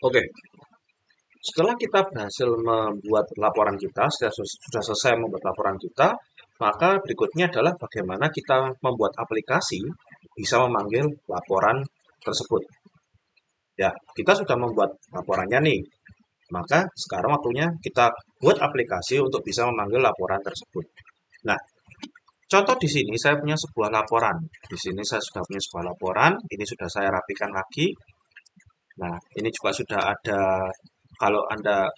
Oke, setelah kita berhasil membuat laporan kita, sudah selesai membuat laporan kita, maka berikutnya adalah bagaimana kita membuat aplikasi bisa memanggil laporan tersebut. Ya, kita sudah membuat laporannya nih. Maka sekarang waktunya kita buat aplikasi untuk bisa memanggil laporan tersebut. Nah, contoh di sini saya punya sebuah laporan. Di sini saya sudah punya sebuah laporan. Ini sudah saya rapikan lagi. Nah, ini juga sudah ada kalau Anda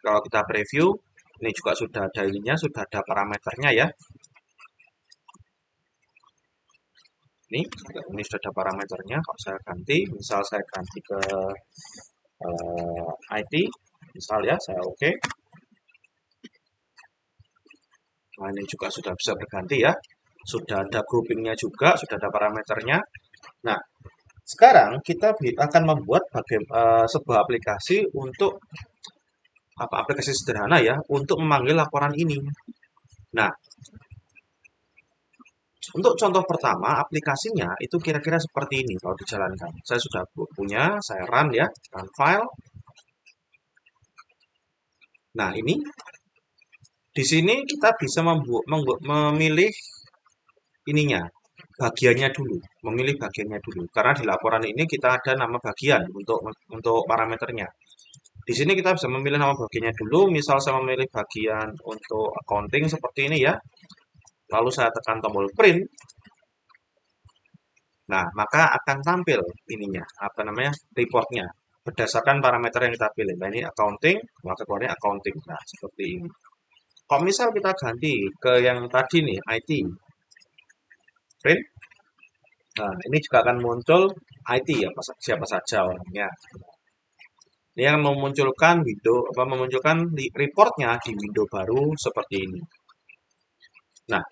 kalau kita preview, ini juga sudah ada ininya, sudah ada parameternya ya. Ini sudah ada parameternya. Kalau saya ganti, misal saya ganti ke IT, misal ya, saya oke. Nah, ini juga sudah bisa berganti ya. Sudah ada groupingnya juga, sudah ada parameternya. Nah, sekarang kita akan membuat sebuah aplikasi untuk aplikasi sederhana ya untuk memanggil laporan ini. Nah, untuk contoh pertama aplikasinya itu kira-kira seperti ini kalau dijalankan. Saya sudah punya, saya run ya, run file. Nah, ini di sini kita bisa memilih ininya, bagiannya dulu, memilih bagiannya dulu. Karena di laporan ini kita ada nama bagian untuk parameternya. Di sini kita bisa memilih nama bagiannya dulu. Misal saya memilih bagian untuk accounting seperti ini ya. Lalu saya tekan tombol print. Nah, maka akan tampil ininya, apa namanya, reportnya. Berdasarkan parameter yang kita pilih. Nah, ini accounting, maka keluarnya accounting. Nah, seperti ini. Kalau misal kita ganti ke yang tadi nih, IT, print. Nah, ini juga akan muncul IT ya, siapa saja orangnya. Ini yang memunculkan memunculkan reportnya di window baru seperti ini. Nah,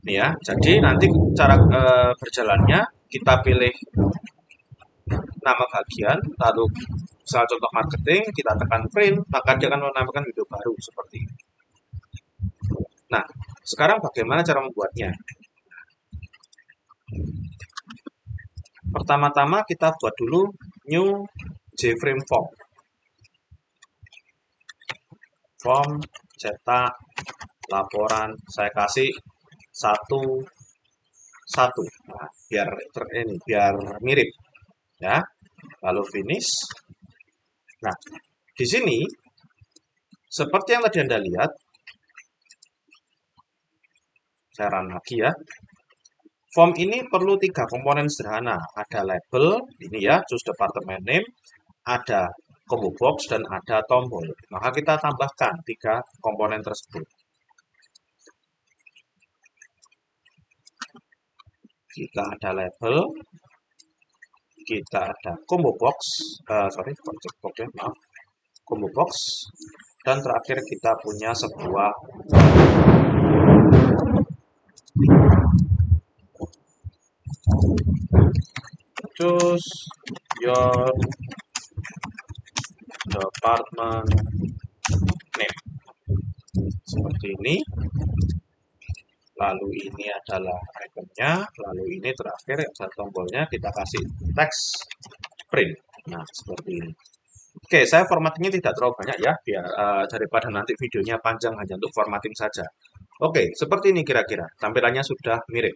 ini ya. Jadi nanti cara berjalannya kita pilih nama bagian, lalu misal contoh marketing, kita tekan print, maka dia akan menampilkan window baru seperti ini. Nah, sekarang bagaimana cara membuatnya? Pertama-tama kita buat dulu new JFrame form. Form cetak laporan, saya kasih satu satu. Nah, biar mirip ya. Lalu finish. Nah, di sini seperti yang tadi Anda lihat, saya run lagi ya. Form ini perlu 3 komponen sederhana. Ada label, ini ya, choose department name, ada combo box, dan ada tombol. Maka kita tambahkan 3 komponen tersebut. Kita ada label, kita ada combo box, maaf, combo box, dan terakhir kita punya sebuah choose your department name seperti ini. Lalu ini adalah ikonnya, lalu ini terakhir ada tombolnya, kita kasih teks print. Nah, seperti ini. Oke, saya formattingnya tidak terlalu banyak ya, biar daripada nanti videonya panjang hanya untuk formatting saja. Oke, seperti ini kira-kira. Tampilannya sudah mirip.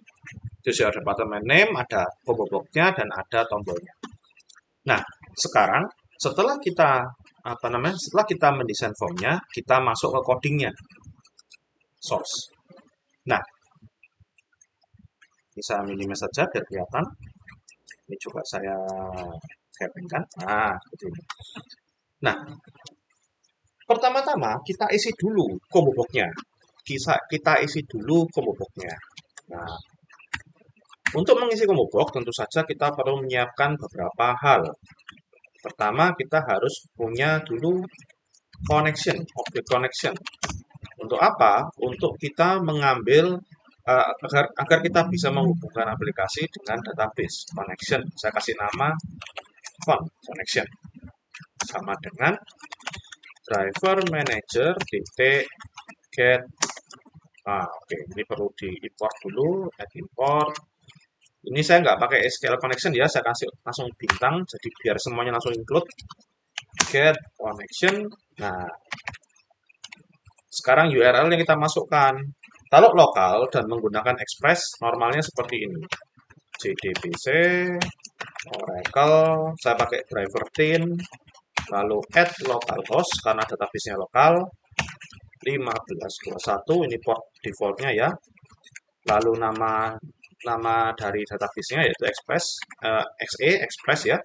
Choose your department name, ada combo box-nya dan ada tombolnya. Nah, sekarang setelah kita mendesain formnya, kita masuk ke codingnya, source. Nah, bisa minimize saja biar kelihatan. Ini juga saya gabungkan. Nah, seperti ini. Nah, pertama-tama kita isi dulu combo box-nya. Kita isi dulu combo box-nya. Nah, untuk mengisi combo box tentu saja kita perlu menyiapkan beberapa hal. Pertama, kita harus punya dulu connection, object connection. Untuk apa? Untuk kita mengambil agar kita bisa menghubungkan aplikasi dengan database connection. Saya kasih nama connection sama dengan driver manager get. Oke, ini perlu diimport dulu, add import. Ini saya nggak pakai SQL connection ya, saya kasih langsung bintang, jadi biar semuanya langsung include. get connection. Nah, sekarang URL yang kita masukkan. Kalau lokal dan menggunakan Express, normalnya seperti ini. JDBC, Oracle, saya pakai driver tin, lalu add localhost karena database-nya lokal, 1521, ini port defaultnya ya. Lalu nama dari database-nya yaitu Express ya.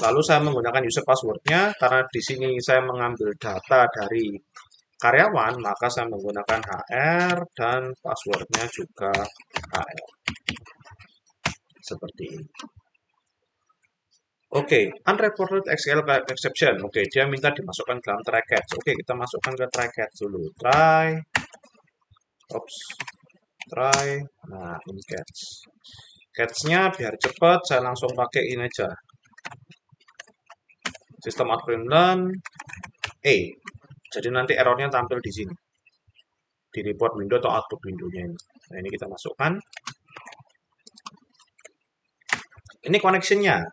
Lalu saya menggunakan user password-nya karena di sini saya mengambil data dari karyawan, maka saya menggunakan HR dan passwordnya juga HR. Seperti ini. Oke, unreported SQL exception. Oke, dia minta dimasukkan ke dalam try catch. Oke, kita masukkan ke try catch dulu. Try. Nah, ini catch. Catch-nya biar cepat, saya langsung pakai ini aja. Sistem out learn Jadi nanti errornya tampil di sini. Di report window atau output window-nya ini. Nah, ini kita masukkan. Ini connection-nya.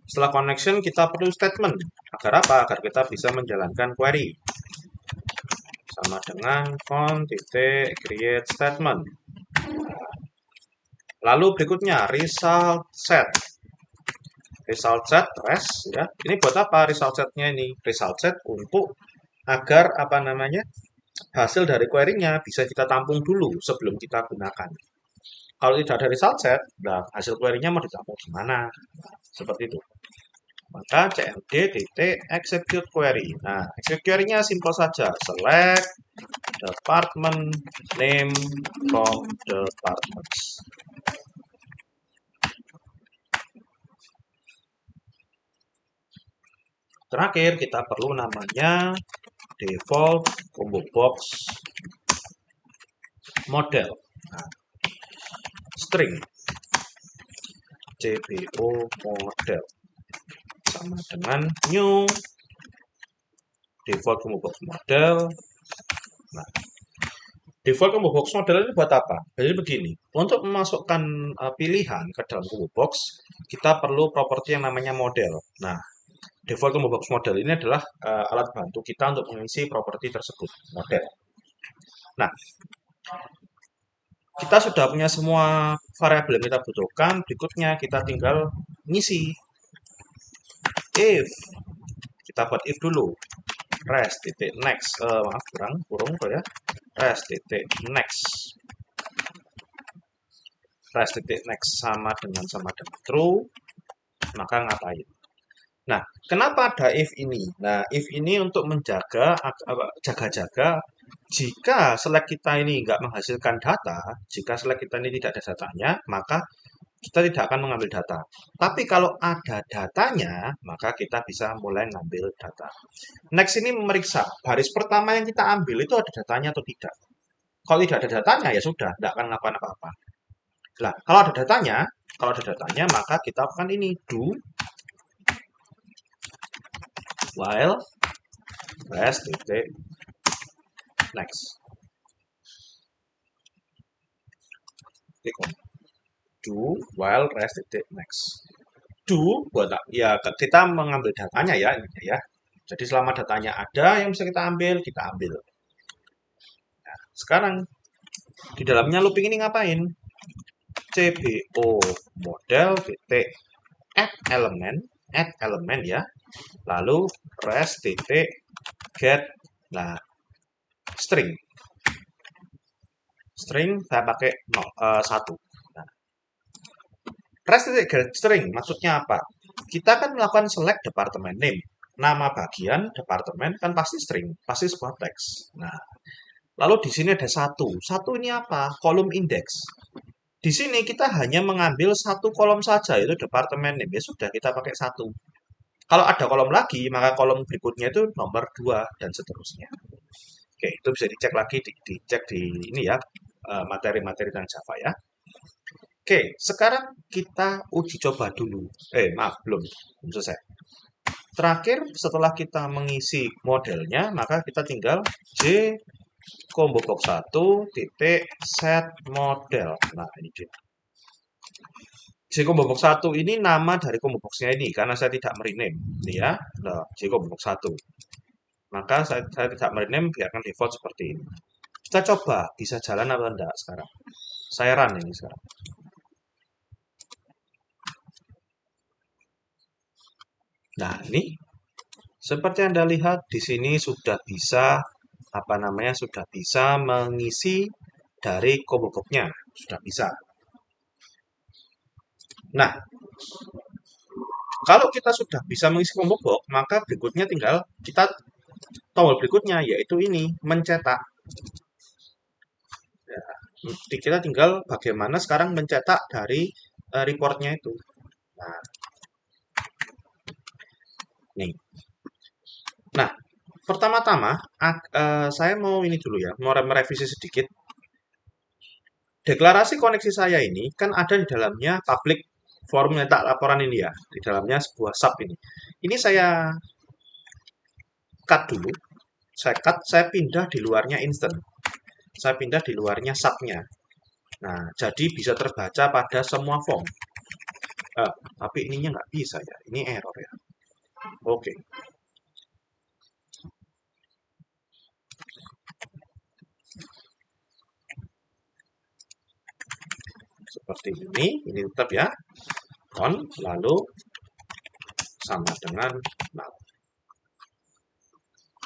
Setelah connection, kita perlu statement. Agar apa? Agar kita bisa menjalankan query. Sama dengan con.create statement. Lalu berikutnya, result set. Result set, rest, ya. Ini buat apa result set-nya ini? Result set untuk agar apa namanya hasil dari query-nya bisa kita tampung dulu sebelum kita gunakan. Kalau tidak ada result set, nah hasil query-nya mau ditampung gimana? Seperti itu. Maka cmd titik execute query. Nah, execute query-nya simpel saja. Select department name from departments. Terakhir, kita perlu namanya default combo box model. Nah, string cbo model sama dengan new default combo box model. Nah, default combo box model ini buat apa? Jadi begini, untuk memasukkan pilihan ke dalam combo box, kita perlu properti yang namanya model. Nah, default combo box model ini adalah alat bantu kita untuk mengisi properti tersebut, model. Nah, kita sudah punya semua variabel yang kita butuhkan. Berikutnya kita tinggal ngisi. If kita buat if dulu. Rest titik next. Maaf kurung ya. Rest titik next. Rest titik next sama dengan true. Maka ngapain? Nah, kenapa ada if ini? Nah, if ini untuk menjaga jaga-jaga jika select kita ini nggak menghasilkan data, jika select kita ini tidak ada datanya, maka kita tidak akan mengambil data. Tapi kalau ada datanya, maka kita bisa mulai mengambil data. Next ini memeriksa, baris pertama yang kita ambil itu ada datanya atau tidak. Kalau tidak ada datanya, ya sudah, tidak akan melakukan apa-apa. Nah, kalau ada datanya, maka kita akan ini, do while rest titik next. Do while rest titik next. Do buat ya kita mengambil datanya ya, ya. Jadi selama datanya ada yang bisa kita ambil. Nah, sekarang di dalamnya looping ini ngapain? cbo model titik add element ya. Lalu rest titik get. Nah, string saya pakai 1. Nah, rest titik get string maksudnya apa? Kita kan melakukan select department name. Nama bagian departemen kan pasti string, pasti sebuah teks. Nah, lalu di sini ada 1. 1 ini apa? Kolom indeks. Di sini kita hanya mengambil 1 kolom saja, yaitu departemen name. Ya sudah, kita pakai 1. Kalau ada kolom lagi, maka kolom berikutnya itu nomor 2 dan seterusnya. Oke, itu bisa dicek lagi, dicek di ini ya, materi-materi tentang Java ya. Oke, sekarang kita uji coba dulu. Maaf, belum selesai. Terakhir, setelah kita mengisi modelnya, maka kita tinggal J combo box 1 titik set model. Nah, ini dia. J combo box 1 ini nama dari combo boxnya ini karena saya tidak merename ini ya. Nah, J combo box 1. Maka saya tidak merename, biarkan default seperti ini. Kita coba bisa jalan atau enggak sekarang. Saya run ini sekarang. Nah, ini seperti Anda lihat di sini sudah bisa sudah bisa mengisi dari combo box-nya, sudah bisa. Nah, kalau kita sudah bisa mengisi combo box, maka berikutnya tinggal kita tombol berikutnya yaitu ini mencetak. Ya, kita tinggal bagaimana sekarang mencetak dari reportnya itu. Nah, nih. Nah, pertama-tama saya mau ini dulu ya, mau merevisi sedikit. Deklarasi koneksi saya ini kan ada di dalamnya public form nyetak laporan ini ya, di dalamnya sebuah sub ini. Ini saya cut dulu, saya pindah di luarnya instant. Saya pindah di luarnya subnya. Nah, jadi bisa terbaca pada semua form. Tapi ininya nggak bisa ya, ini error ya. Oke. Seperti ini tetap ya. On, lalu sama dengan null.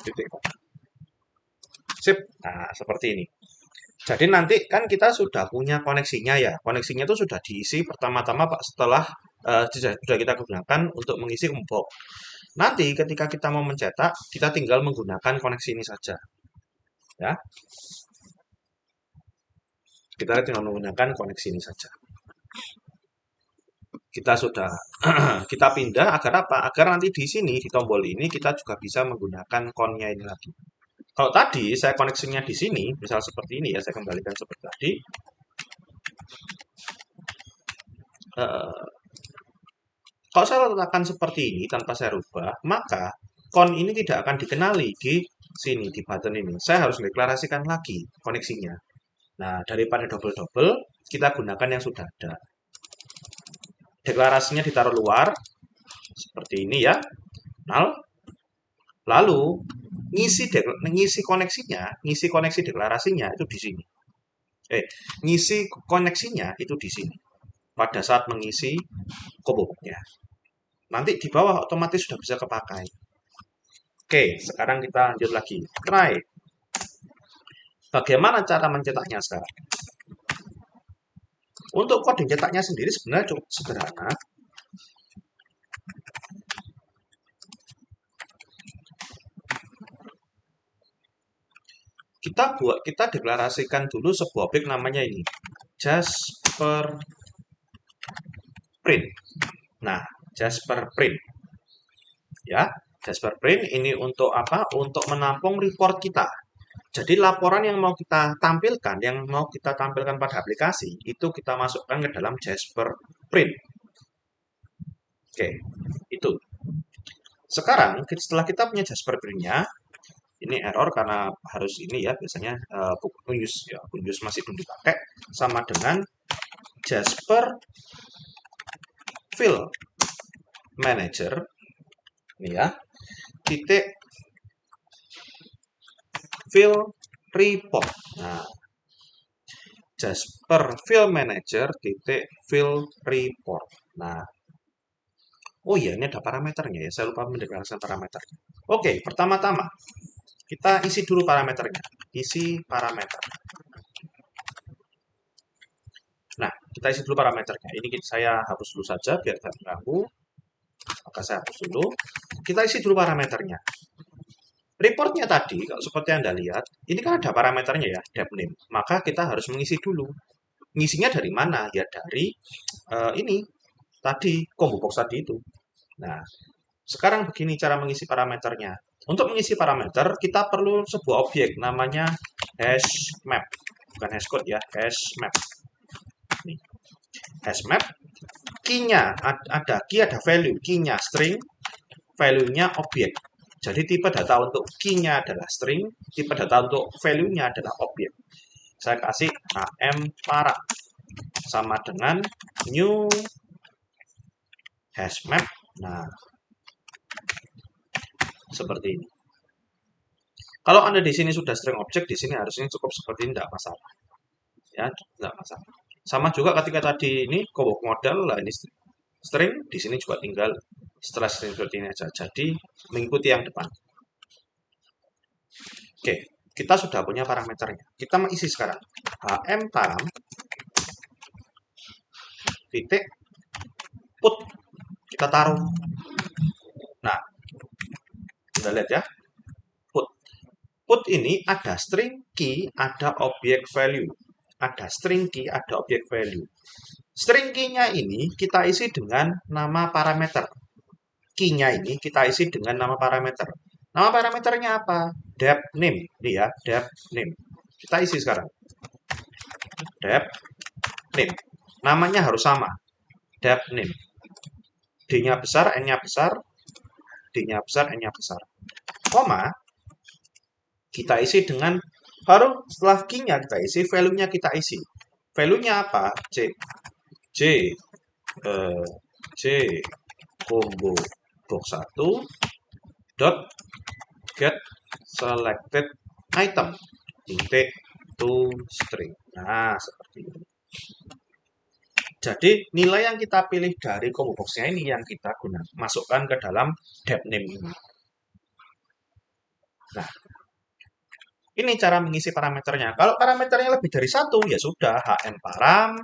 Titik. Sip. Nah, seperti ini. Jadi nanti kan kita sudah punya koneksinya ya. Koneksinya itu sudah diisi pertama-tama Pak setelah sudah kita gunakan untuk mengisi box. Nanti ketika kita mau mencetak, kita tinggal menggunakan koneksi ini saja. Ya. Kita tinggal menggunakan koneksi ini saja. Kita sudah kita pindah agar apa? Agar nanti di sini di tombol ini kita juga bisa menggunakan konnya ini lagi. Kalau tadi saya koneksinya di sini, misal seperti ini ya, saya kembalikan seperti tadi. Kalau saya letakkan seperti ini tanpa saya rubah, maka kon ini tidak akan dikenali di sini, di button ini. Saya harus deklarasikan lagi koneksinya. Nah, daripada double-double, kita gunakan yang sudah ada. Deklarasinya ditaruh luar, seperti ini ya, null. Lalu, ngisi koneksi deklarasinya itu di sini. Ngisi koneksinya itu di sini. Pada saat mengisi combo box-nya. Nanti di bawah otomatis sudah bisa kepakai. Oke, sekarang kita lanjut lagi. Try. Bagaimana cara mencetaknya sekarang? Untuk kode cetaknya sendiri sebenarnya cukup sederhana. Kita deklarasikan dulu sebuah objek namanya ini. Jasper print. Nah, Jasper print. Ya, Jasper print ini untuk apa? Untuk menampung report kita. Jadi laporan yang mau kita tampilkan pada aplikasi, itu kita masukkan ke dalam Jasper print. Oke, itu. Sekarang setelah kita punya Jasper print-nya, ini error karena harus ini ya, biasanya unuse masih belum dipakai, sama dengan Jasper fill manager ini ya, titik fill report. Nah, Jasper fill manager titik fill report. Nah, oh iya, ini ada parameternya ya, saya lupa mendeklarasikan parameternya. Oke, pertama-tama kita isi dulu parameternya. Isi parameter. Nah, kita isi dulu parameternya. Ini saya hapus dulu saja biar tidak terganggu. Maka saya hapus dulu. Kita isi dulu parameternya. Reportnya tadi, kalau seperti Anda lihat, ini kan ada parameternya ya, dev name. Maka kita harus mengisi dulu. Ngisinya dari mana? Ya dari ini, tadi, combo box tadi itu. Nah, sekarang begini cara mengisi parameternya. Untuk mengisi parameter, kita perlu sebuah objek namanya hashMap. Bukan hashcode ya, hashMap. Nih. HashMap, key-nya ada key, ada value. Key-nya string, value-nya objek. Jadi tipe data untuk key-nya adalah string, tipe data untuk value-nya adalah objek. Saya kasih am para sama dengan new hash map. Nah, seperti ini. Kalau Anda di sini sudah string object, di sini harusnya cukup seperti ini, tidak masalah. Ya, tidak masalah. Sama juga ketika tadi ini kobok modal, lah ini string, di sini juga tinggal setelah string seperti ini aja. Jadi mengikuti yang depan. Oke, kita sudah punya parameternya. Kita mengisi sekarang. HM param titik put, kita taruh. Nah, kita lihat ya. Put. Put ini ada string key, ada objek value. Ada string key, ada objek value. String key-nya ini kita isi dengan nama parameter. Key-nya ini kita isi dengan nama parameter. Nama parameternya apa? Dep name. Ini ya, dep name. Kita isi sekarang. Dep name. Namanya harus sama. Dep name. D-nya besar, N-nya besar, D-nya besar, N-nya besar. Koma, kita isi dengan, baru setelah key-nya kita isi, value-nya kita isi. Value-nya apa? C. C combo box 1 dot get selected item titik to string. Nah, seperti ini. Jadi nilai yang kita pilih dari combo box-nya ini yang kita gunakan masukkan ke dalam dep name ini. Nah, ini cara mengisi parameternya. Kalau parameternya lebih dari satu, ya sudah HM param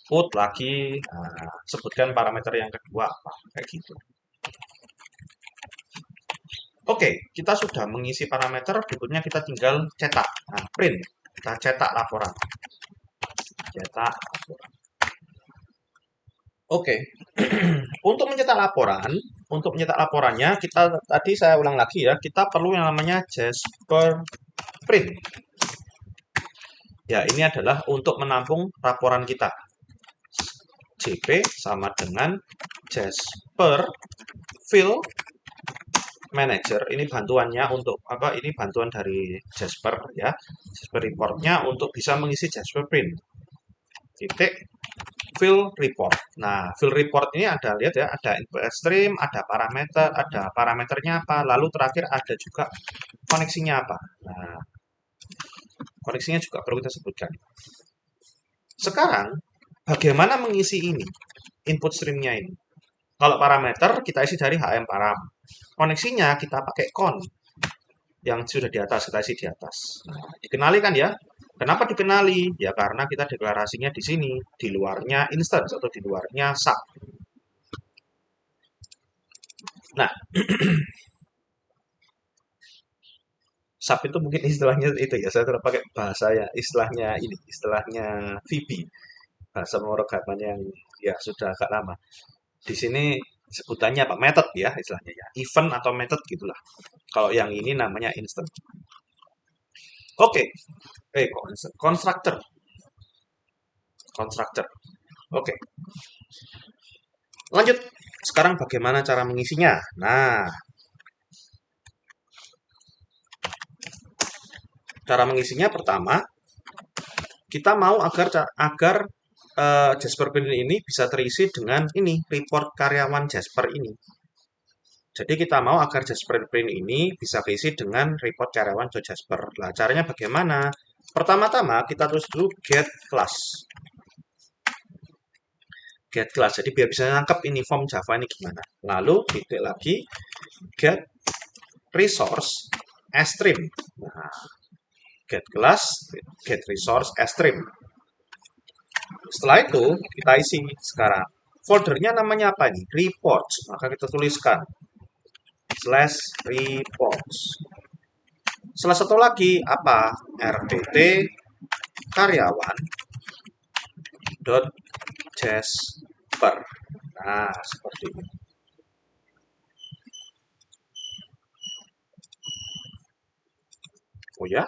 put lagi. Nah, sebutkan parameter yang kedua apa, kayak gitu. Oke, kita sudah mengisi parameter. Berikutnya kita tinggal cetak. Nah, print. Kita cetak laporan. Cetak laporan. Oke, untuk mencetak laporannya kita tadi saya ulang lagi ya, kita perlu yang namanya Jasper print. Ya, ini adalah untuk menampung laporan kita. JP sama dengan Jasper fill manager. Ini bantuannya untuk apa? Ini bantuan dari Jasper ya. Jasper reportnya untuk bisa mengisi Jasper print. Titik fill report. Nah, fill report ini ada, lihat ya, ada input stream, ada parameternya apa, lalu terakhir ada juga koneksinya apa. Nah, koneksinya juga perlu kita sebutkan. Sekarang, bagaimana mengisi ini? Input streamnya ini. Kalau parameter kita isi dari HM param. Koneksinya kita pakai con yang sudah di atas, kita isi di atas. Nah, dikenali kan ya? Kenapa dikenali? Ya karena kita deklarasinya di sini, di luarnya instance atau di luarnya sub. Nah, sub itu mungkin istilahnya itu ya, saya terus pakai bahasa ya, istilahnya VB, bahasa pemrograman yang ya sudah agak lama. Di sini sebutannya apa? Method ya istilahnya ya, event atau method gitulah. Kalau yang ini namanya instant. Oke, constructor. Constructor. Oke. Lanjut. Sekarang bagaimana cara mengisinya? Nah, cara mengisinya pertama, kita mau agar Jasper Print ini bisa terisi dengan ini report karyawan Jasper ini. Jadi kita mau agar Jasper Print ini bisa terisi dengan report karyawan Jasper. Nah, caranya bagaimana? Pertama-tama kita tulis dulu get class. Get class. Jadi biar bisa nangkep ini form Java ini gimana. Lalu titik lagi get resource stream. Nah, get class, get resource stream. Setelah itu kita isi sekarang. Foldernya namanya apa ini? Reports. Maka kita tuliskan /reports. Salah satu lagi apa? rpt karyawan .jasper. Nah, seperti ini. Oh ya,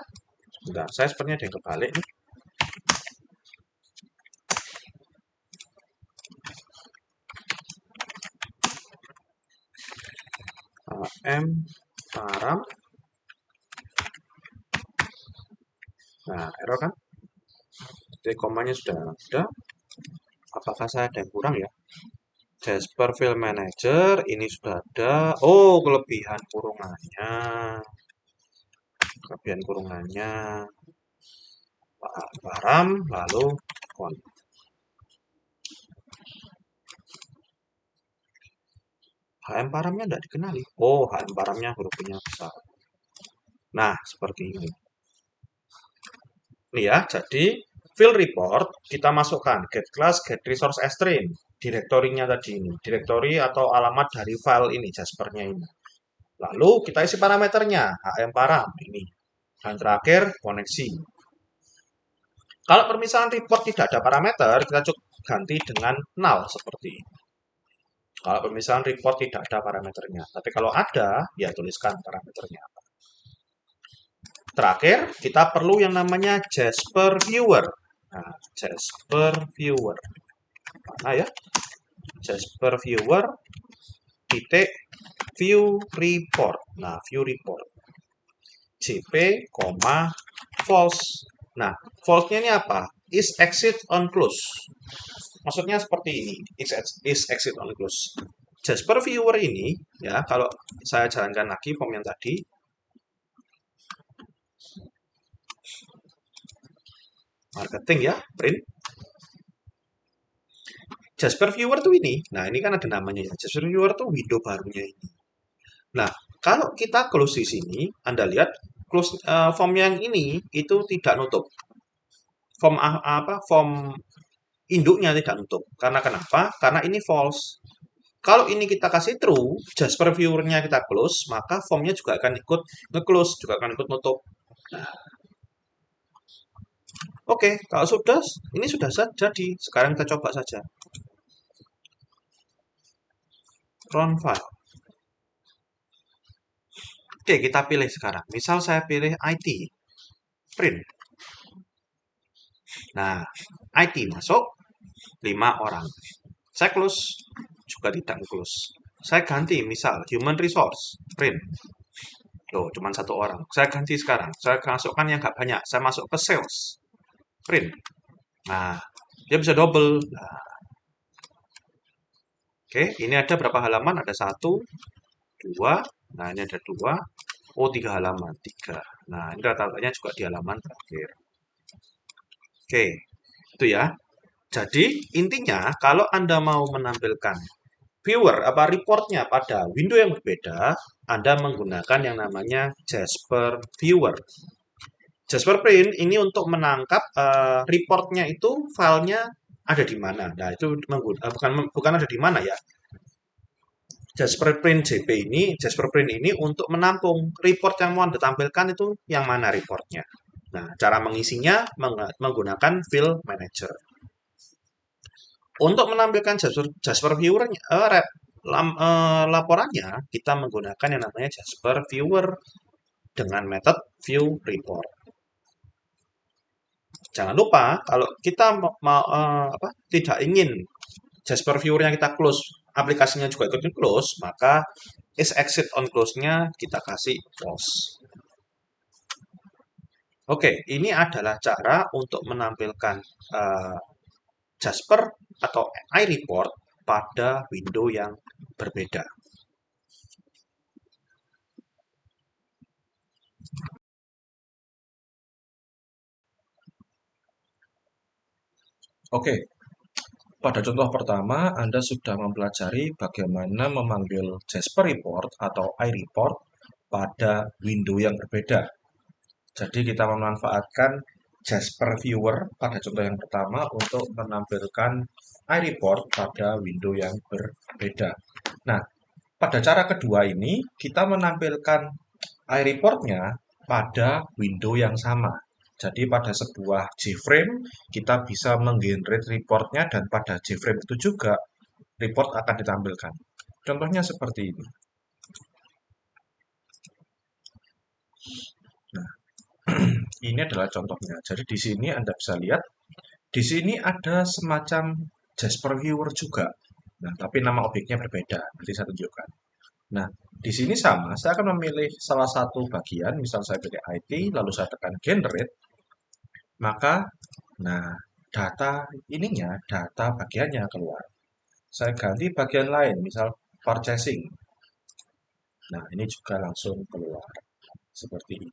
sebentar. Saya sepertinya ada yang kebalik nih. M param. Nah, error kan? Jadi komanya sudah ada. Apakah saya ada yang kurang ya? Jasper File Manager ini sudah ada. Oh, kelebihan kurungannya. Kelebihan kurungannya param lalu kon. HM paramnya tidak dikenali. Oh, HM paramnya hurufnya besar. Nah, seperti ini. Ini ya, jadi field report kita masukkan get class, get resource string, direktorinya tadi ini, direktori atau alamat dari file ini, Jaspernya ini. Lalu kita isi parameternya, HM param ini. Dan terakhir koneksi. Kalau permisalan report tidak ada parameter, kita cukup ganti dengan null seperti ini. Kalau permisalan report tidak ada parameternya, tapi kalau ada, ya tuliskan parameternya. Terakhir, kita perlu yang namanya Jasper Viewer. Nah, Jasper Viewer. Mana ya? Jasper Viewer titik view report. Nah, view report. JP, false. Nah, false-nya ini apa? Is exit on close. Maksudnya seperti ini. Is exit on close. Jasper Viewer ini, ya, kalau saya jalankan lagi form yang tadi, marketing ya, print. Jasper Viewer tuh ini. Nah, ini kan ada namanya ya. Jasper Viewer tuh window barunya ini. Nah, kalau kita close di sini, Anda lihat close form yang ini itu tidak nutup. Form induknya tidak nutup. Karena kenapa? Karena ini false. Kalau ini kita kasih true, Jasper Viewer-nya kita close, maka formnya juga akan ikut nge-close, juga akan ikut nutup. Nah, oke, kalau sudah, ini sudah jadi. Sekarang kita coba saja. Run file. Oke, kita pilih sekarang. Misal saya pilih IT. Print. Nah, IT masuk. 5 orang. Saya close. Juga tidak close. Saya ganti, misal human resource. Print. Loh, cuma 1 orang. Saya ganti sekarang. Saya masukkan yang nggak banyak. Saya masuk ke sales. Print. Nah, dia bisa double. Nah, oke, ini ada berapa halaman? Ada 1, 2. Nah, ini ada 2. Oh, 3 halaman. 3. Nah, ini rata-ratanya juga di halaman terakhir. Oke, itu ya. Jadi, intinya kalau Anda mau menampilkan viewer reportnya pada window yang berbeda, Anda menggunakan yang namanya Jasper Viewer. Jasper Print ini untuk menangkap reportnya itu filenya ada di mana. Nah, itu bukan ada di mana ya. Jasper Print JP ini, Jasper Print ini untuk menampung report yang mau Anda tampilkan itu yang mana reportnya. Nah, cara mengisinya menggunakan File Manager. Untuk menampilkan Jasper Viewer laporannya, kita menggunakan yang namanya Jasper Viewer dengan metode View Report. Jangan lupa, kalau kita tidak ingin Jasper Viewer-nya kita close, aplikasinya juga ikut close, maka is exit on close-nya kita kasih false. Oke, ini adalah cara untuk menampilkan Jasper atau iReport pada window yang berbeda. Oke, pada contoh pertama Anda sudah mempelajari bagaimana memanggil Jasper Report atau iReport pada window yang berbeda. Jadi kita memanfaatkan Jasper Viewer pada contoh yang pertama untuk menampilkan iReport pada window yang berbeda. Nah, pada cara kedua ini kita menampilkan iReport-nya pada window yang sama. Jadi pada sebuah JFrame kita bisa menggenerate reportnya dan pada JFrame itu juga report akan ditampilkan. Contohnya seperti ini. Nah, ini adalah contohnya. Jadi di sini Anda bisa lihat, di sini ada semacam Jasper Viewer juga. Nah, tapi nama objeknya berbeda. Nanti saya tunjukkan. Nah, di sini sama. Saya akan memilih salah satu bagian. Misal saya pilih IT, lalu saya tekan Generate. Maka, nah, data bagiannya keluar. Saya ganti bagian lain, misal purchasing. Nah, ini juga langsung keluar seperti ini.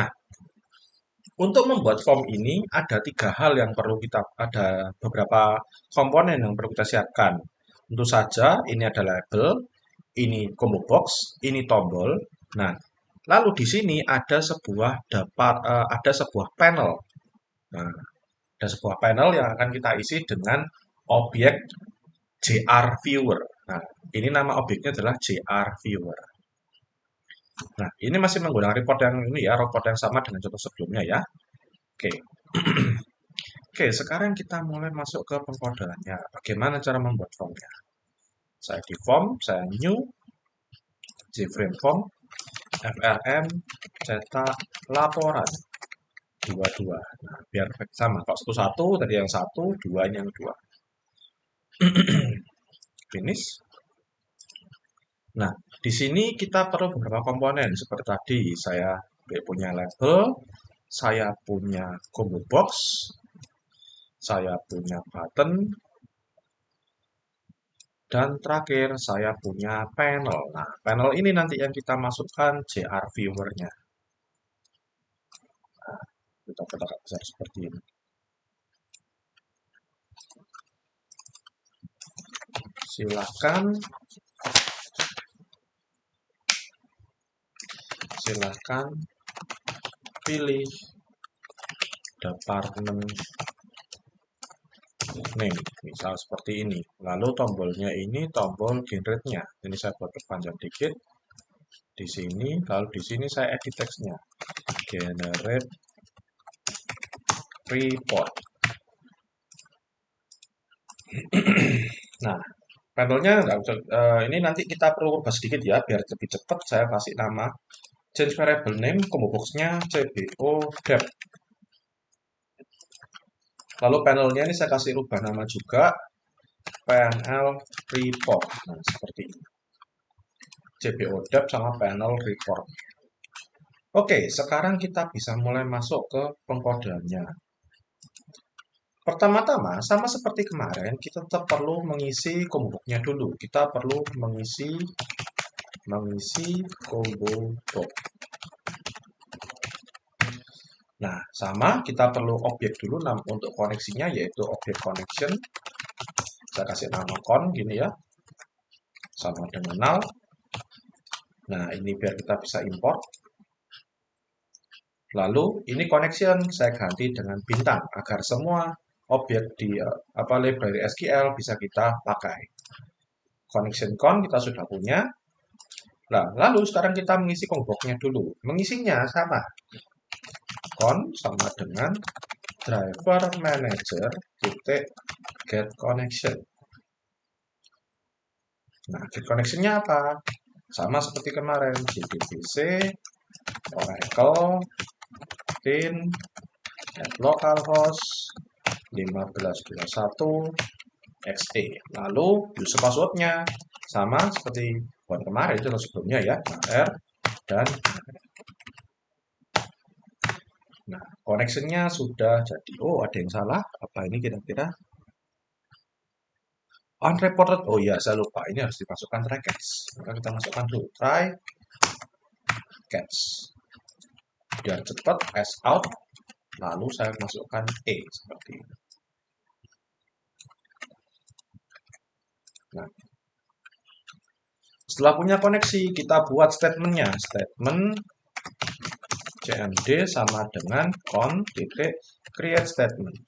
Nah, untuk membuat form ini ada tiga hal yang perlu ada beberapa komponen yang perlu kita siapkan. Tentu saja ini ada label, ini combo box, ini tombol. Nah, lalu di sini ada sebuah panel. Nah, ada sebuah panel yang akan kita isi dengan objek JR Viewer. Nah, ini nama objeknya adalah JR Viewer. Nah, ini masih menggunakan report yang sama dengan contoh sebelumnya ya. Oke. Oke, sekarang kita mulai masuk ke pengkodeannya. Bagaimana cara membuat formnya? Saya di form, saya new, jframe form, FRM, cetak, laporan. Dua-dua. Nah, biar sama. Kalau satu-satu, tadi yang satu, dua ini yang dua. Finish. Nah, di sini kita perlu beberapa komponen. Seperti tadi, saya punya label, saya punya combo box, saya punya button, dan terakhir saya punya panel. Nah, panel ini nanti yang kita masukkan JR Viewer-nya. Nah, kita agak besar seperti ini. Silakan pilih department name, misal seperti ini. Lalu tombolnya ini tombol generate-nya. Ini saya buat perpanjang dikit. Di sini, lalu di sini saya edit teksnya. Generate report. Nah, panelnya ini nanti kita perlu ubah sedikit ya, biar lebih cepat. Saya kasih nama change variable name, combo box-nya cbo dep. Lalu panelnya ini saya kasih rubah nama juga panel report. Nah, seperti ini. cbo dep sama panel report. Oke, sekarang kita bisa mulai masuk ke pengkodeannya. Pertama-tama, sama seperti kemarin, kita tetap perlu mengisi combo box-nya dulu. Kita perlu mengisi combo box. Nah, sama kita perlu objek dulu untuk koneksinya, yaitu objek connection. Saya kasih nama con gini ya, sama dengan null. Nah, ini biar kita bisa import. Lalu ini connection saya ganti dengan bintang agar semua objek di library SQL bisa kita pakai. Connection con kita sudah punya. Nah, lalu sekarang kita mengisi combo box-nya dulu. Mengisinya sama. Con sama dengan driver manager get connection. Nah, get connection-nya apa? Sama seperti kemarin, jdbc oracle tin localhost 1521 XE. Lalu user password-nya sama seperti buat kemarin itu sebelumnya ya, R dan nah, connection-nya sudah jadi. Oh, ada yang salah. Apa ini kira-kira? Unreported. Oh iya, saya lupa. Ini harus dimasukkan try catch. Maka kita masukkan dulu try catch. Biar cepat S out. Lalu saya masukkan E seperti ini. Nah, setelah punya koneksi, kita buat statementnya. Statement cmd sama dengan create statement.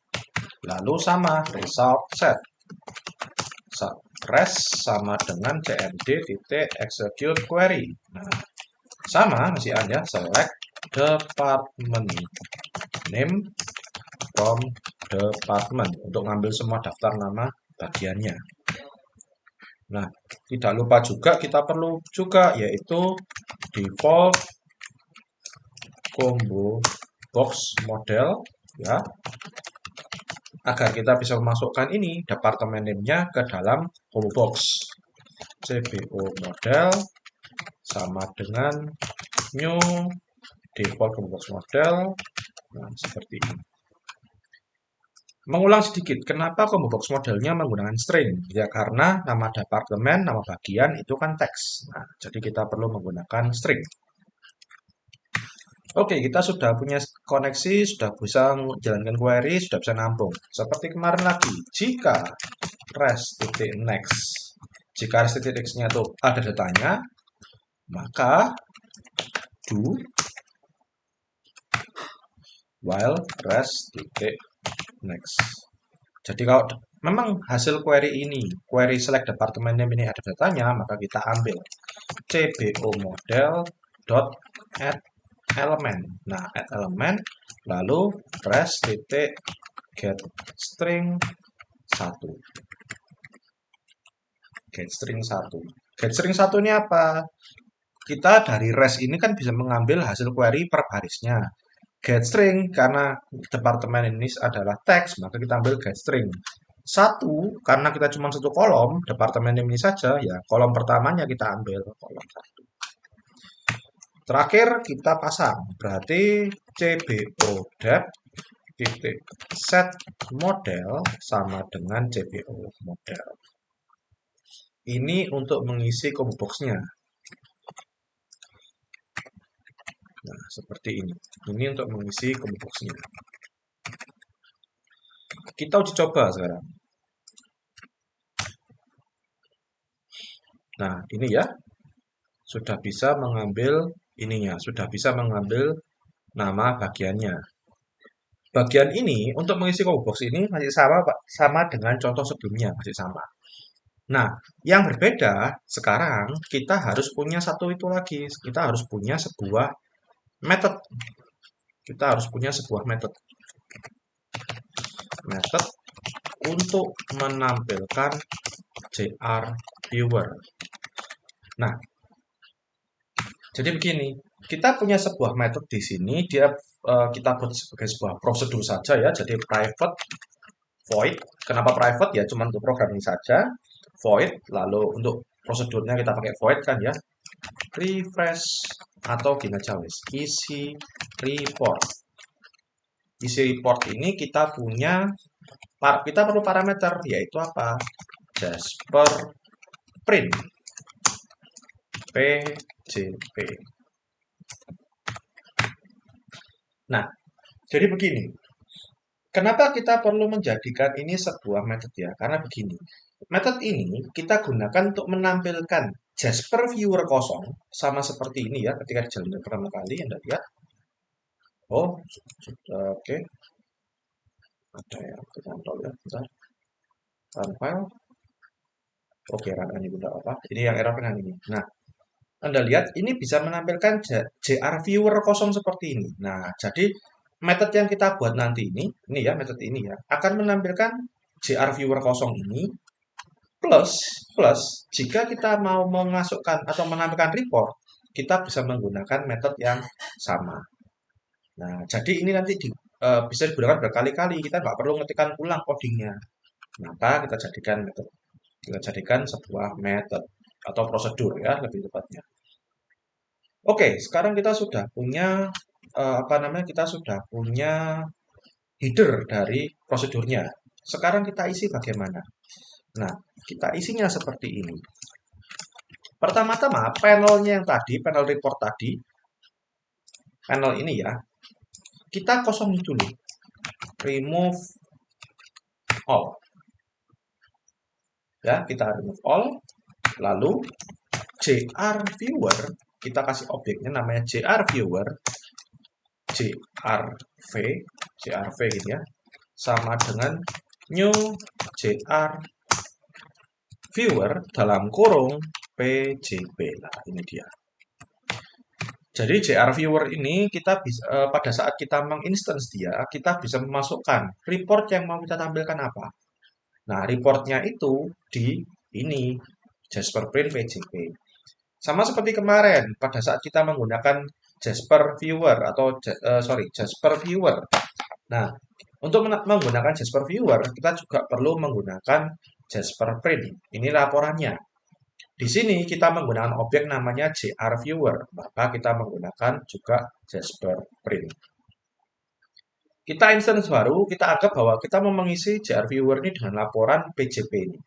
Lalu sama result set. Res sama dengan cmd.execute query. Nah, sama masih ada select department name from department untuk ngambil semua daftar nama bagiannya. Nah, tidak lupa juga kita perlu juga yaitu default combo box model ya, agar kita bisa memasukkan ini departemen name-nya ke dalam combo box. cbo model sama dengan new default combo box model. Nah, seperti ini. Mengulang sedikit, kenapa combo box modelnya menggunakan string? Ya karena nama departemen, nama bagian itu kan teks. Nah, jadi kita perlu menggunakan string. Oke, kita sudah punya koneksi, sudah bisa menjalankan query, sudah bisa nampung. Seperti kemarin lagi, jika res.next, jika res.next-nya itu ada datanya, maka do while res.next. Jadi kalau memang hasil query ini, query select department name ini ada datanya, maka kita ambil cbo model dot add element. Nah, add element lalu res titik get string 1. Get string 1. Get string 1 ini apa? Kita dari res ini kan bisa mengambil hasil query per barisnya. Get string karena departemen ini adalah teks, maka kita ambil get string. 1 karena kita cuma satu kolom, departemen ini saja, ya kolom pertamanya kita ambil kolom 1. Terakhir kita pasang, berarti cbo depth titik set model sama dengan cbo model. Ini untuk mengisi combo box-nya. Nah, seperti ini. Ini untuk mengisi combo box-nya. Kita uji coba sekarang. Nah, ini ya. Sudah bisa mengambil ininya. Sudah bisa mengambil nama bagiannya. Bagian ini untuk mengisi combo box ini masih sama Pak, sama dengan contoh sebelumnya, masih sama. Nah, yang berbeda sekarang kita harus punya satu itu lagi. Kita harus punya sebuah method. Kita harus punya sebuah method. Method untuk menampilkan JR viewer. Nah, jadi begini, kita punya sebuah method di sini, dia kita buat sebagai sebuah prosedur saja ya. Jadi private void. Kenapa private ya? Cuma untuk programming saja. Void. Lalu untuk prosedurnya kita pakai void kan ya. Refresh atau gini aja wis. Isi report. Isi report ini kita perlu parameter yaitu apa? Jasper print PJP. Nah, jadi begini. Kenapa kita perlu menjadikan ini sebuah method ya? Karena begini. Method ini kita gunakan untuk menampilkan Jasper viewer kosong sama seperti ini ya ketika dijalankan pertama kali Anda lihat. Oh, sudah oke. Ada yang tercantol ya, bentar. Run file. Oke, run ini benda apa? Ini yang error kan ini. Nah, Anda lihat ini bisa menampilkan JR viewer kosong seperti ini. Nah, jadi method yang kita buat nanti ini ya, method ini ya, akan menampilkan JR viewer kosong ini plus jika kita mau memasukkan atau menampilkan report, kita bisa menggunakan metode yang sama. Nah, jadi ini nanti bisa digunakan berkali-kali. Kita nggak perlu ngetikkan ulang codingnya. Maka kita jadikan sebuah metode atau prosedur ya lebih tepatnya. Oke, sekarang kita sudah punya kita sudah punya header dari prosedurnya. Sekarang kita isi bagaimana? Nah, kita isinya seperti ini. Pertama-tama, panelnya yang tadi, panel report tadi, panel ini ya, kita kosongin dulu. Remove all. Ya, kita remove all. Lalu, JR viewer, kita kasih objeknya namanya JR viewer, JRV gitu ya, sama dengan new JR viewer dalam kurung PJP. Nah, ini dia. Jadi JR viewer ini kita bisa pada saat kita menginstance dia, kita bisa memasukkan report yang mau kita tampilkan apa. Nah, reportnya itu di ini Jasper Print PJP. Sama seperti kemarin pada saat kita menggunakan Jasper Viewer atau Jasper Viewer. Nah, untuk menggunakan Jasper Viewer kita juga perlu menggunakan Jasper Print. Ini laporannya. Di sini kita menggunakan objek namanya JR Viewer, maka kita menggunakan juga Jasper Print. Kita instance baru, kita anggap bahwa kita mau mengisi JR Viewer ini dengan laporan PJP ini.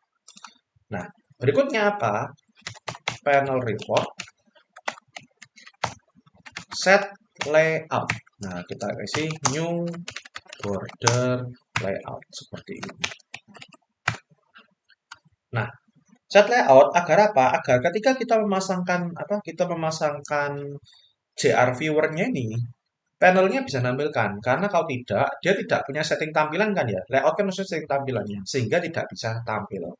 Nah, berikutnya apa? Panel report, set layout. Nah, kita isi new border layout seperti ini. Nah, set layout agar apa? Agar ketika kita memasangkan JR viewer-nya ini, panelnya bisa nampilkan. Karena kalau tidak, dia tidak punya setting tampilan kan ya. Layout kan maksudnya setting tampilannya, sehingga tidak bisa tampil.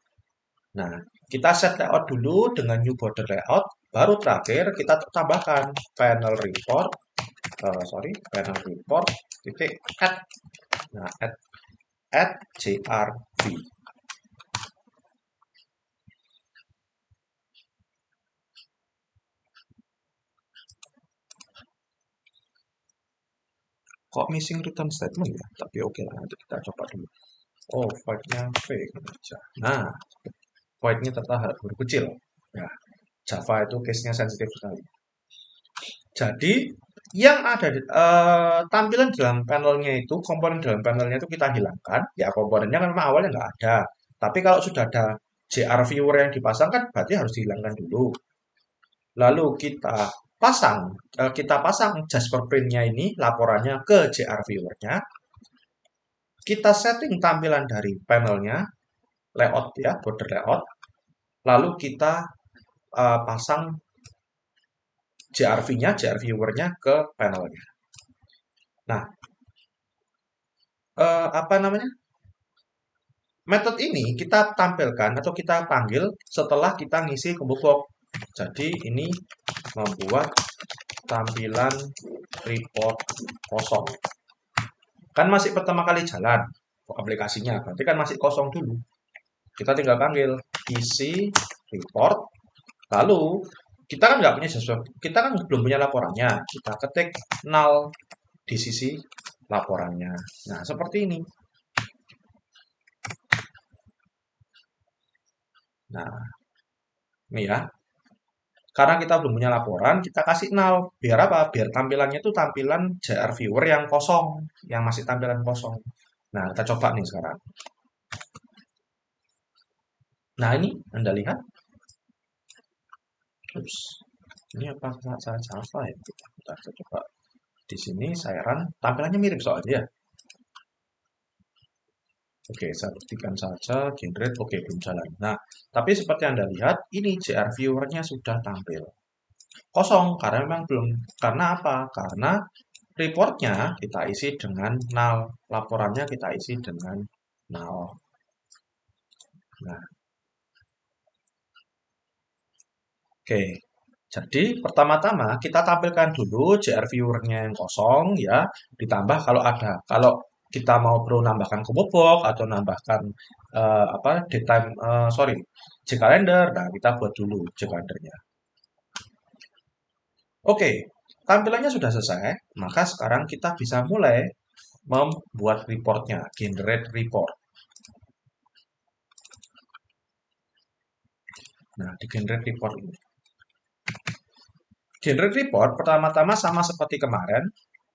Nah, kita set layout dulu dengan new border layout, baru terakhir kita tambahkan panel report, panel report titik add. Nah, add JRV. Kok missing return statement ya? Tapi oke lah, nanti kita coba dulu. Oh, void-nya fake aja. Nah, void-nya ternyata huruf kecil. Ya, Java itu case-nya sensitif sekali. Jadi, yang ada tampilan dalam panelnya itu, komponen dalam panelnya itu kita hilangkan. Ya, komponennya kan memang awalnya nggak ada. Tapi kalau sudah ada JR viewer yang dipasangkan, berarti harus dihilangkan dulu. Lalu kita pasang Jasper print-nya ini, laporannya ke JR viewer-nya. Kita setting tampilan dari panelnya, layout ya, border layout. Lalu kita pasang JRV-nya, JR viewer-nya ke panelnya. Nah, apa namanya? Metode ini kita tampilkan atau kita panggil setelah kita ngisi combo box. Jadi ini membuat tampilan report kosong. Kan masih pertama kali jalan aplikasinya, berarti kan masih kosong dulu. Kita tinggal panggil isi report, lalu kita kan nggak punya sesuatu, kita kan belum punya laporannya. Kita ketik null di sisi laporannya. Nah, seperti ini. Nah, ini ya. Karena kita belum punya laporan, kita kasih null. Biar apa? Biar tampilannya itu tampilan JR viewer yang kosong, yang masih tampilan kosong. Nah, kita coba nih sekarang. Nah, ini Anda lihat. Ups. Ini apa salah Java ya? Kita coba di sini saya run. Tampilannya mirip soalnya ya. Oke, saya buktikan saja generate. Oke, belum jalan. Nah, tapi seperti Anda lihat, ini JR viewer-nya sudah tampil. Kosong, karena memang belum. Karena apa? Karena reportnya kita isi dengan null. Laporannya kita isi dengan null. Nah, oke. Jadi, pertama-tama kita tampilkan dulu JR viewer-nya yang kosong ya, ditambah kalau ada. Kalau kita mau perlu nambahkan combo box atau nambahkan datetime JCalendar, nah kita buat dulu JCalendarnya. Oke, tampilannya sudah selesai, maka sekarang kita bisa mulai membuat reportnya, generate report. Nah, di generate report ini. Generate report pertama-tama sama seperti kemarin,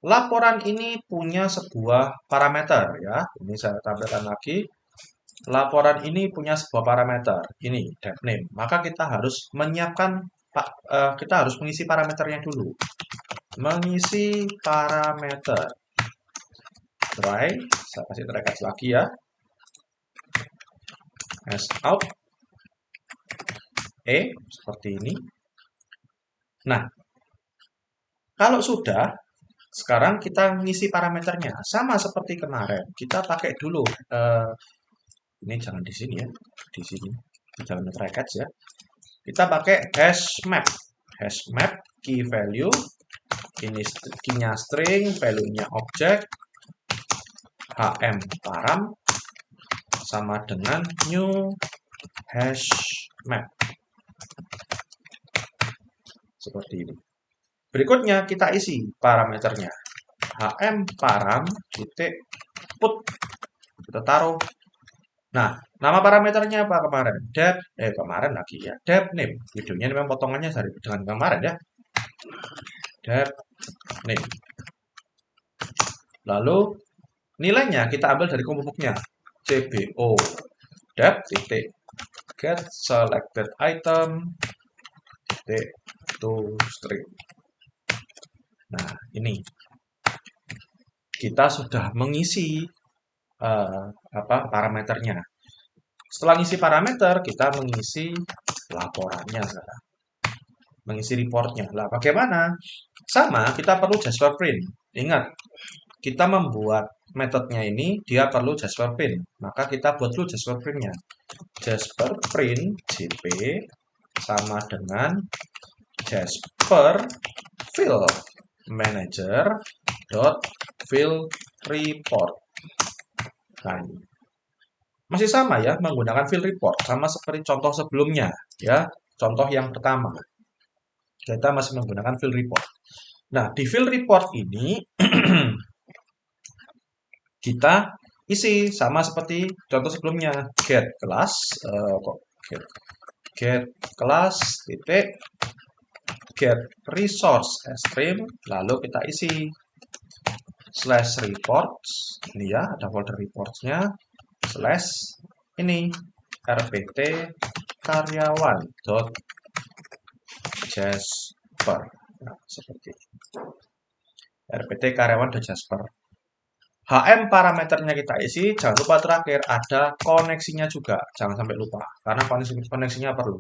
laporan ini punya sebuah parameter ya. Ini saya tampilkan lagi. Laporan ini punya sebuah parameter. Ini dev name. Maka kita harus menyiapkan kita harus mengisi parameternya dulu. Mengisi parameter. Try, saya kasih try catch lagi ya. S out seperti ini. Nah, kalau sudah, sekarang kita ngisi parameternya sama seperti kemarin. Kita pakai dulu ini jangan di sini ya, di sini jangan try catch ya. Kita pakai hash map key value, ini key-nya string, value-nya objek, hm param sama dengan new hash map seperti ini. Berikutnya kita isi parameternya hm param titik put, kita taruh. Nah, nama parameternya apa kemarin? Kemarin lagi ya. Dev name. Videonya memang potongannya dari dengan kemarin ya. Dev name. Lalu Nilainya kita ambil dari komuknya. CBO depth titik get selected item titik to string. Nah, ini kita sudah mengisi parameternya. Setelah mengisi parameter, kita mengisi laporannya sekarang. Mengisi reportnya. Lah, bagaimana? Sama, kita perlu Jasper print. Ingat, kita membuat metodenya ini, dia perlu Jasper print. Maka kita buat dulu Jasper printnya. Jasper print JP sama dengan Jasper field manager dot field report. Nah, masih sama ya, menggunakan field report sama seperti contoh sebelumnya ya. Contoh yang pertama, kita masih menggunakan field report. Nah, di field report ini kita isi sama seperti contoh sebelumnya, get kelas get kelas titik get resource stream, lalu kita isi slash reports, ini ya, ada folder reportsnya, slash ini rpt karyawan dot jasper. Nah, seperti ini. rpt karyawan dot jasper. HM parameternya kita isi, jangan lupa terakhir ada koneksinya juga, jangan sampai lupa, karena koneksinya perlu.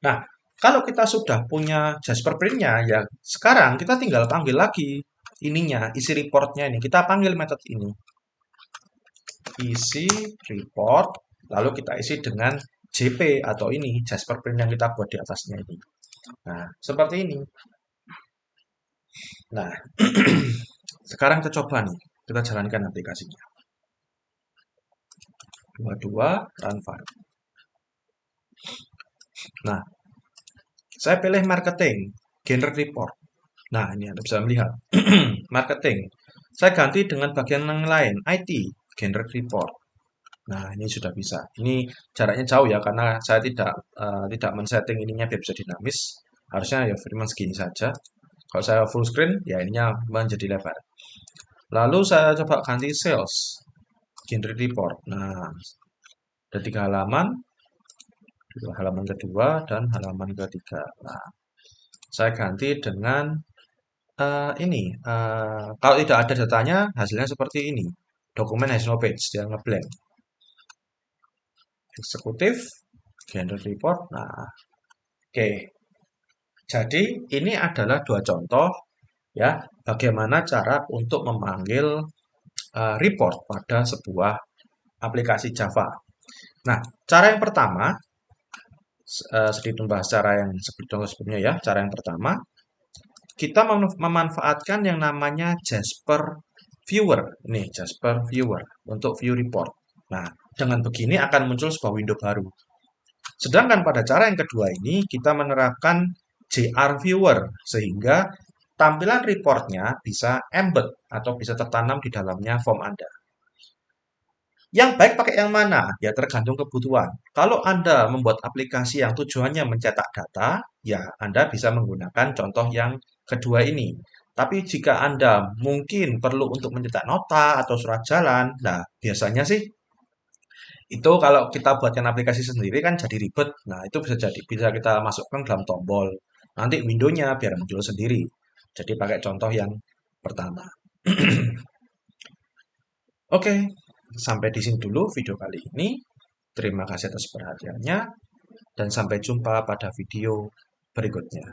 Nah, kalau kita sudah punya Jasper print-nya, ya sekarang kita tinggal panggil lagi ininya, isi reportnya ini. Kita panggil metode ini. Isi report, lalu kita isi dengan JP atau ini, Jasper print yang kita buat di atasnya ini. Nah, seperti ini. Nah, sekarang kita coba nih, kita jalankan aplikasinya. 22 run file. Nah, saya pilih marketing, generate report. Nah, ini Anda bisa melihat. Marketing. Saya ganti dengan bagian yang lain, IT, generate report. Nah, ini sudah bisa. Ini jaraknya jauh ya, karena saya tidak men-setting ininya biar bisa dinamis. Harusnya ya firman segini saja. Kalau saya full screen, ya ininya menjadi lebar. Lalu saya coba ganti sales, generate report. Nah, ada 3 halaman. Halaman kedua dan halaman ketiga. Nah, saya ganti dengan ini. Kalau tidak ada datanya, hasilnya seperti ini. Dokumen has no page, dia ngeblank. Eksekutif, generate report. Nah, oke. Jadi ini adalah 2 contoh ya, bagaimana cara untuk memanggil report pada sebuah aplikasi Java. Nah, cara yang pertama, sedikit membahas cara yang seperti contoh sebelumnya ya. Cara yang pertama, kita memanfaatkan yang namanya Jasper Viewer. Nih, Jasper Viewer untuk view report. Nah, dengan begini akan muncul sebuah window baru. Sedangkan pada cara yang kedua ini, kita menerapkan JR Viewer, sehingga tampilan reportnya bisa embed atau bisa tertanam di dalamnya form Anda. Yang baik pakai yang mana? Ya tergantung kebutuhan. Kalau Anda membuat aplikasi yang tujuannya mencetak data, ya Anda bisa menggunakan contoh yang kedua ini. Tapi jika Anda mungkin perlu untuk mencetak nota atau surat jalan, nah biasanya sih itu kalau kita buatkan aplikasi sendiri kan jadi ribet. Nah, itu bisa kita masukkan dalam tombol. Nanti window-nya biar muncul sendiri. Jadi pakai contoh yang pertama. Oke, sampai di sini dulu video kali ini. Terima kasih atas perhatiannya dan sampai jumpa pada video berikutnya.